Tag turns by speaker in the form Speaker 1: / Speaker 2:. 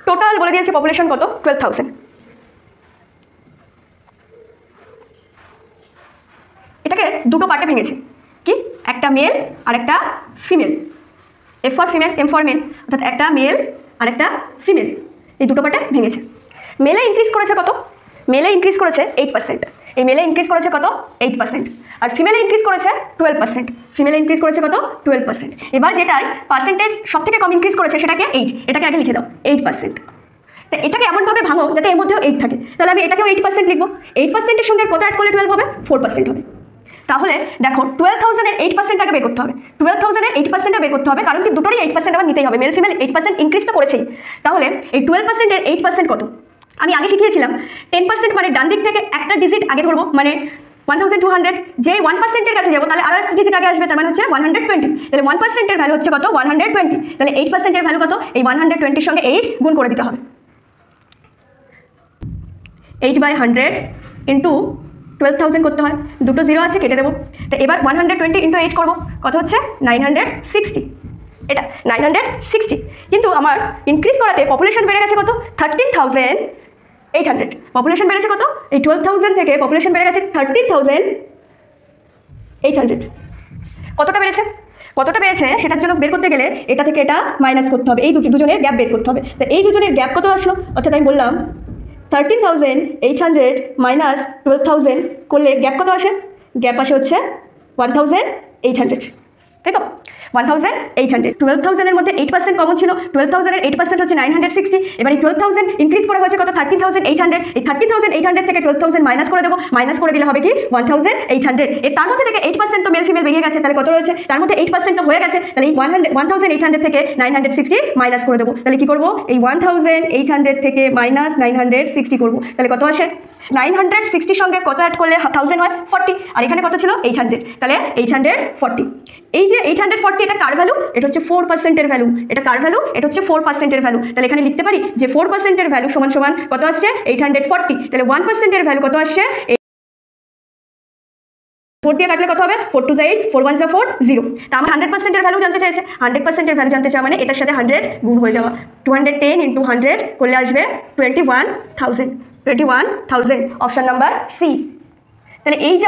Speaker 1: Total বলে দিয়েছে population কত, 12,000। এটাকে দুটো পার্টে ভেঙেছে, কি, একটা মেল আর একটা female, F for female, M for male, অর্থাৎ একটা মেল আর একটা ফিমেল, এই দুটো পার্টে ভেঙেছে। মেলে ইনক্রিজ করেছে কত, মেলে ইনক্রিজ করেছে 8%, এই মেলে ইনক্রিজ করেছে কত, 8%, আর ফিমেলে ইনক্রিজ করেছে 12%, ফিমেলে ইনক্রিজ করেছে কত, 12%। এবার যেটার পার্সেন্টেজ সব থেকে কম ইনক্রিজ করেছে সেটাকে 8, এটাকে আগে লিখে দাও 8%। তো এটাকে এমনভাবে ভাঙো যাতে এর মধ্যেও 8 থাকে, তাহলে আমি এটাকেও 8% লিখবো। 8%-এর সঙ্গে কত অ্যাড করলে 12 হবে, 4% হবে। তাহলে দেখো 12,000-এর 8%টাকে বের করতে হবে, 12,000-এর 8%টা বের করতে হবে, কারণ কি দুটোরই 8% আবার নিতেই হবে, মেল ফিমেল 8% ইনক্রিজ তো করেছেই। তাহলে এই 12%-এর 8% কত, আমি আগে শিখিয়েছিলাম 10% মানে ডান দিক থেকে একটা ডিজিট আগে ধরবো, মানে 1200, যে 1%-এর কাছে যাবো তাহলে আর একটা ডিজিট আগে আসবে, তার মানে হচ্ছে 120। তাহলে 1%-এর ভ্যালু হচ্ছে কত, 120। তাহলে 8%-এর ভ্যালু কত, এই 120-এর সঙ্গে 8 গুণ করে দিতে হবে, 8/100 ইন্টু 12,000 করতে হয়, দুটো জিরো আছে কেটে দেবো। তো এবার 120 ইন্টু 8 করবো, কত হচ্ছে 960, এটা 960। কিন্তু আমার ইনক্রিজ করাতে পপুলেশন বেড়ে গেছে কত, 13,800, পপুলেশন বেড়েছে কত, এই 12,000 থেকে পপুলেশন বেড়ে গেছে 13,800। কতটা বেড়েছে, কতটা বেড়েছে সেটার জন্য বের করতে গেলে এটা থেকে এটা মাইনাস করতে হবে, এই দুজনের গ্যাপ বের করতে হবে। তো এই দুজনের গ্যাপ কত আসলো, অর্থাৎ আমি বললাম 13,800 মাইনাস 12,000 করলে গ্যাপ কত আসে, গ্যাপ আসে হচ্ছে 1,800, তাই তো, 1,800। 12,000-এর মধ্যে 8% কমন ছিল, 12,000-এর 8% হচ্ছে 960। এবার এই 12,000 ইনক্রিজ করে হয়েছে কত, 13,800। এই 13,800 থেকে 12,000 মাইনাস করে দেবো, মাইনাস করে দিলে হবে কি 1,800। এর তার মধ্যে থেকে 8% তো মেল ফিমেল বেরিয়ে গেছে, তাহলে কত রয়েছে, তার মধ্যে 8% তো হয়ে গেছে, তাহলে এই 1,800 থেকে 960 মাইনাস করে দেবো। তাহলে কি করবো, এই 1,800 থেকে মাইনাস 960 করবো, তাহলে কত আসে, 960 সঙ্গে কত অ্যাড করলে 1000 হয়, 40, আর এখানে কত ছিল 800, তাহলে 840। এই যে 840 এটা কার ভ্যালু, এটা হচ্ছে 4%-এর ভ্যালু, এটা কার ভ্যালু, এটা হচ্ছে 4%-এর ভ্যালু। তাহলে এখানে লিখতে পারি যে 4%-এর ভ্যালু সমান সমান কত আসছে, 840। তাহলে 1%-এর ভ্যালু কত আসছে, 4 দিয়ে কাটলে কত হবে, 4 2 8, 4 1 4, 0। তা আমার 100%-এর ভ্যালু জানতে চাইছে, 100%-এর ভ্যালু জানতে চাই মানে এটার সাথে 100 গুণ হয়ে যাওয়া, 210 ইন্টু 100 করলে আসবে 21,000, 21,000, অপশন নাম্বার সি। তাহলে এই যে